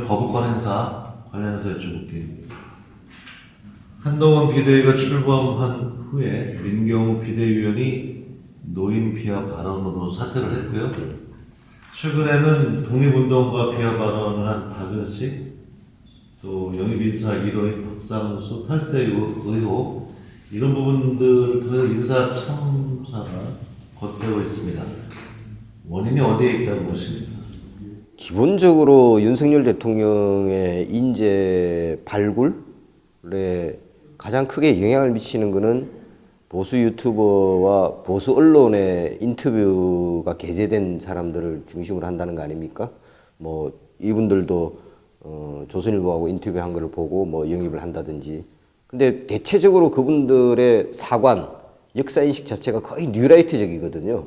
거부권 행사 관련해서 여쭤볼게요. 한동훈 비대위가 출범한 후에 민경우 비대위원이 노인 비하 발언으로 사퇴를 했고요. 최근에는 독립운동가 비하 발언을 한 박은식, 또 영입인사 1호인 박상수 탈세 의혹, 이런 부분들을 통해 인사 참사가 거듭되고 있습니다. 원인이 어디에 있다고 보십니까? 기본적으로 윤석열 대통령의 인재 발굴에 가장 크게 영향을 미치는 것은 보수 유튜버와 보수 언론의 인터뷰가 게재된 사람들을 중심으로 한다는 거 아닙니까? 뭐 이분들도 조선일보하고 인터뷰한 거를 보고 뭐 영입을 한다든지. 근데 대체적으로 그분들의 사관, 역사인식 자체가 거의 뉴라이트적이거든요.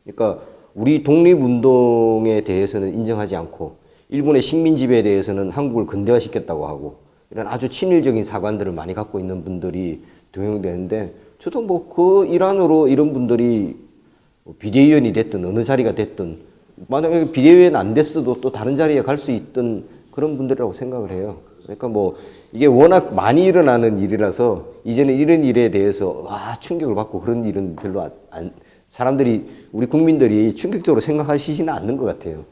그러니까 우리 독립운동에 대해서는 인정하지 않고 일본의 식민지배에 대해서는 한국을 근대화시켰다고 하고 이런 아주 친일적인 사관들을 많이 갖고 있는 분들이 등용되는데, 저도 뭐 그 일환으로 이런 분들이 비대위원이 됐든 어느 자리가 됐든, 만약에 비대위원 안 됐어도 또 다른 자리에 갈 수 있던 그런 분들이라고 생각을 해요. 그러니까 뭐 이게 워낙 많이 일어나는 일이라서 이제는 이런 일에 대해서 와 충격을 받고 그런 일은 별로 사람들이, 우리 국민들이 충격적으로 생각하시지는 않는 것 같아요.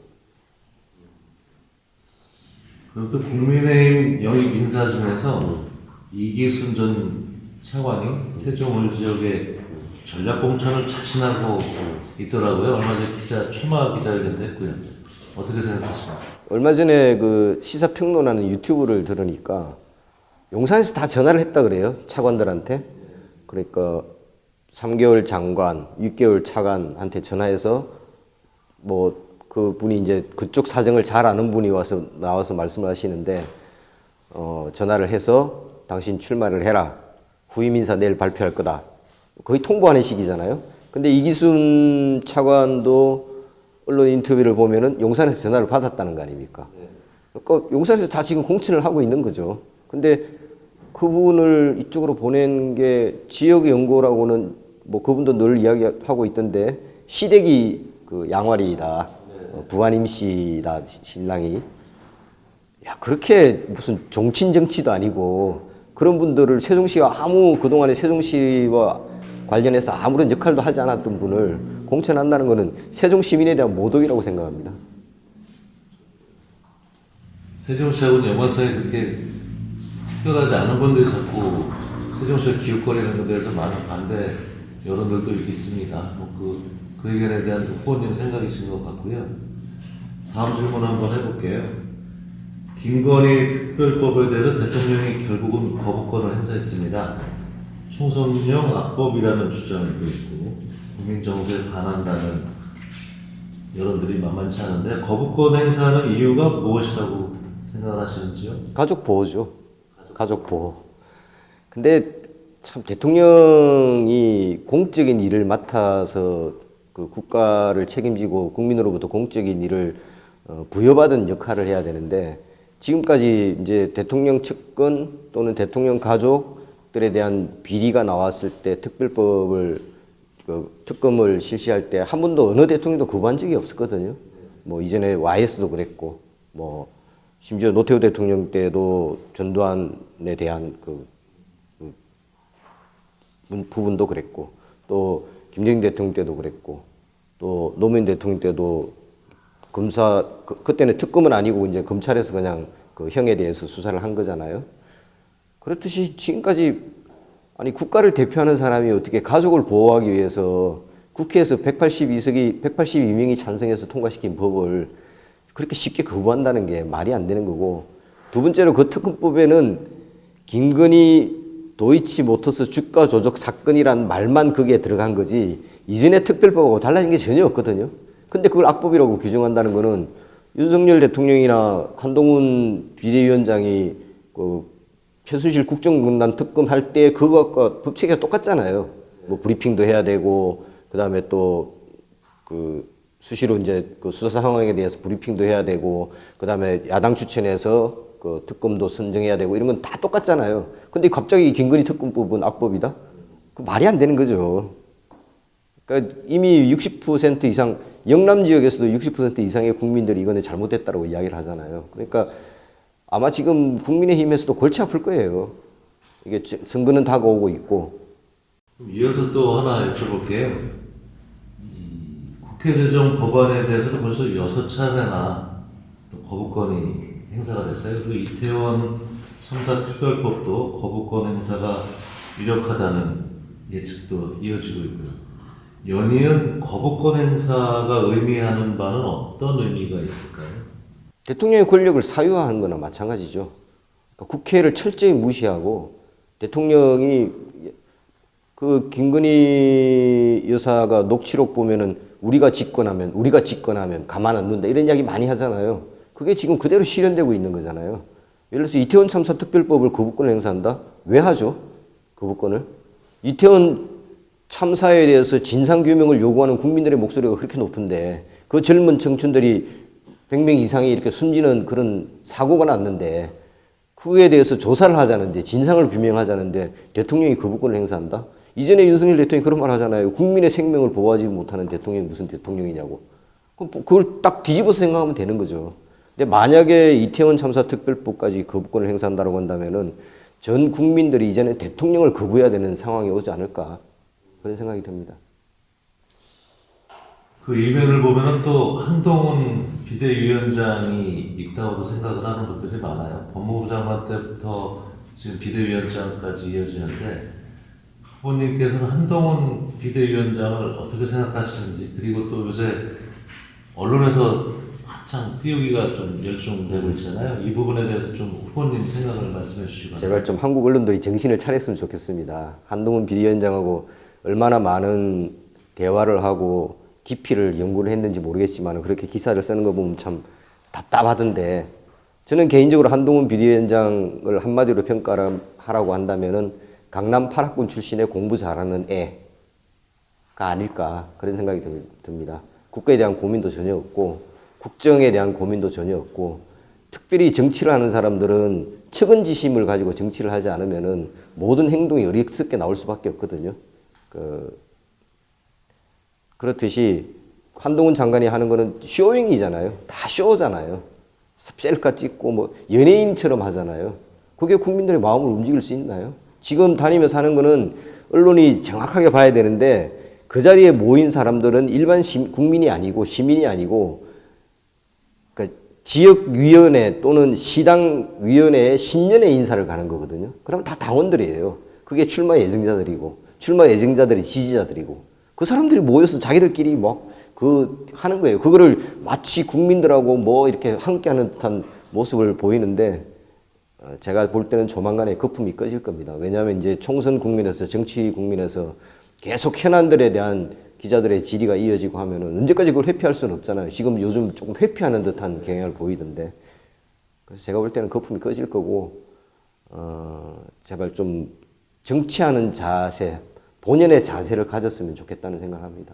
그리고 또 국민의힘 영입 인사 중에서 이기순 전 차관이 세종을 지역에 전략공천을 자신하고 있더라고요. 얼마 전에 출마 기자회견도 했고요. 어떻게 생각하십니까? 얼마 전에 그 시사평론하는 유튜브를 들으니까 용산에서 다 전화를 했다 그래요. 차관들한테. 그러니까 3개월 장관, 6개월 차관한테 전화해서 뭐 그분이 이제 그쪽 사정을 잘 아는 분이 나와서 말씀을 하시는데, 전화를 해서 당신 출마를 해라. 후임 인사 내일 발표할 거다. 거의 통보하는 식이잖아요. 근데 이기순 차관도 언론 인터뷰를 보면은 용산에서 전화를 받았다는 거 아닙니까? 그러니까 용산에서 다 지금 공천을 하고 있는 거죠. 근데 그분을 이쪽으로 보낸 게 지역 연고라고는 뭐 그분도 늘 이야기하고 있던데, 시댁이 그 양화리다, 부안임 씨다, 신랑이. 야, 그렇게 무슨 종친 정치도 아니고 그런 분들을 세종시가 그동안에 세종시와 관련해서 아무런 역할도 하지 않았던 분을 공천한다는 것은 세종 시민에 대한 모독이라고 생각합니다. 세종시하고는 연관성이 그렇게 특별하지 않은 분들이 자꾸 세종시를 기웃거리는 것에 대해서 많은 반대 여론들도 있습니다. 그 의견에 대한 후보님 생각이신 것 같고요. 다음 질문 한번 해볼게요. 김건희 특별법에 대해서 대통령이 결국은 거부권을 행사했습니다. 총선용 악법이라는 주장도 있고 국민 정서에 반한다는 여론들이 만만치 않은데, 거부권 행사하는 이유가 무엇이라고 생각을 하시는지요? 가족 보호죠. 가족 보호. 근데 참 대통령이 공적인 일을 맡아서 그 국가를 책임지고 국민으로부터 공적인 일을 부여받은 역할을 해야 되는데, 지금까지 이제 대통령 측근 또는 대통령 가족들에 대한 비리가 나왔을 때 특검을 실시할 때 한 번도 어느 대통령도 거부한 적이 없었거든요. 뭐 이전에 YS도 그랬고, 뭐 심지어 노태우 대통령 때도 전두환에 대한 부분도 그랬고, 또 김대중 대통령 때도 그랬고, 또 노무현 대통령 때도 그때는 특검은 아니고 이제 검찰에서 그냥 그 형에 대해서 수사를 한 거잖아요. 그렇듯이 지금까지, 아니 국가를 대표하는 사람이 어떻게 가족을 보호하기 위해서 국회에서 182명이 찬성해서 통과시킨 법을 그렇게 쉽게 거부한다는 게 말이 안 되는 거고, 두 번째로 그 특검법에는 김건희 도이치모터스 주가 조작 사건이란 말만 거기에 들어간 거지 이전의 특별법하고 달라진 게 전혀 없거든요. 근데 그걸 악법이라고 규정한다는 거는 윤석열 대통령이나 한동훈 비대위원장이 그 최순실 국정농단 특검 할 때 그것과 법 체계가 똑같잖아요. 뭐 브리핑도 해야 되고, 그 다음에 또 그 수시로 이제 그 수사 상황에 대해서 브리핑도 해야 되고, 그 다음에 야당 추천해서 그 특검도 선정해야 되고, 이런 건 다 똑같잖아요. 근데 갑자기 김건희 특검법은 악법이다? 그 말이 안 되는 거죠. 그러니까 이미 60% 이상, 영남 지역에서도 60% 이상의 국민들이 이거는 잘못됐다고 이야기를 하잖아요. 그러니까 아마 지금 국민의힘에서도 골치 아플 거예요. 이게 선거는 다가오고 있고. 이어서 또 하나 여쭤볼게요. 이 국회 제정 법안에 대해서도 벌써 6차례나 또 거부권이 행사가 됐어요. 그리고 이태원 참사 특별법도 거부권 행사가 유력하다는 예측도 이어지고 있고요. 연이은 거부권 행사가 의미하는 바는 어떤 의미가 있을까요? 대통령의 권력을 사유화하는 거나 마찬가지죠. 그러니까 국회를 철저히 무시하고 대통령이 그 김건희 여사가 녹취록 보면은 우리가 집권하면 가만 안 둔다 이런 이야기 많이 하잖아요. 그게 지금 그대로 실현되고 있는 거잖아요. 예를 들어서 이태원 참사 특별법을 거부권을 행사한다? 왜 하죠? 거부권을? 이태원 참사에 대해서 진상규명을 요구하는 국민들의 목소리가 그렇게 높은데 그 젊은 청춘들이 100명 이상이 이렇게 숨지는 그런 사고가 났는데 그에 대해서 조사를 하자는데 진상을 규명하자는데 대통령이 거부권을 행사한다? 이전에 윤석열 대통령이 그런 말 하잖아요. 국민의 생명을 보호하지 못하는 대통령이 무슨 대통령이냐고. 그럼 그걸 딱 뒤집어서 생각하면 되는 거죠. 근데 만약에 이태원 참사 특별법까지 거부권을 행사한다고 한다면은 전 국민들이 이제는 대통령을 거부해야 되는 상황이 오지 않을까 그런 생각이 듭니다. 그 이면을 보면은 또 한동훈 비대위원장이 있다고도 생각을 하는 분들이 많아요. 법무부 장관 때부터 지금 비대위원장까지 이어지는데 후보님께서는 한동훈 비대위원장을 어떻게 생각하시는지 그리고 또 요새 언론에서 한창 띄우기가 좀 열중되고 있잖아요. 이 부분에 대해서 좀 후보님 생각을 말씀해 주시기 바랍니다. 제발 좀 한국 언론들이 정신을 차렸으면 좋겠습니다. 한동훈 비대위원장하고 얼마나 많은 대화를 하고 깊이를 연구를 했는지 모르겠지만 그렇게 기사를 쓰는 거 보면 참 답답하던데 저는 개인적으로 한동훈 비대위원장을 한마디로 평가하라고 한다면은 강남 8학군 출신의 공부 잘하는 애가 아닐까 그런 생각이 듭니다. 국가에 대한 고민도 전혀 없고 국정에 대한 고민도 전혀 없고 특별히 정치를 하는 사람들은 측은지심을 가지고 정치를 하지 않으면은 모든 행동이 어리석게 나올 수밖에 없거든요. 그렇듯이 한동훈 장관이 하는 거는 쇼잉이잖아요. 다 쇼잖아요. 셀카 찍고 뭐 연예인처럼 하잖아요. 그게 국민들의 마음을 움직일 수 있나요? 지금 다니면서 하는 거는 언론이 정확하게 봐야 되는데 그 자리에 모인 사람들은 일반 국민이 아니고 시민이 아니고 그러니까 지역위원회 또는 시당위원회의 신년회 인사를 가는 거거든요. 그럼 다 당원들이에요. 그게 출마 예정자들이고 출마 예정자들이 지지자들이고 그 사람들이 모여서 자기들끼리 하는 거예요. 그거를 마치 국민들하고 뭐 이렇게 함께하는 듯한 모습을 보이는데 제가 볼 때는 조만간에 거품이 꺼질 겁니다. 왜냐하면 이제 총선 국면에서 정치 국면에서 계속 현안들에 대한 기자들의 질의가 이어지고 하면은 언제까지 그걸 회피할 수는 없잖아요. 지금 요즘 조금 회피하는 듯한 경향을 보이던데 그래서 제가 볼 때는 거품이 꺼질 거고 제발 좀 정치하는 자세, 본연의 자세를 가졌으면 좋겠다는 생각을 합니다.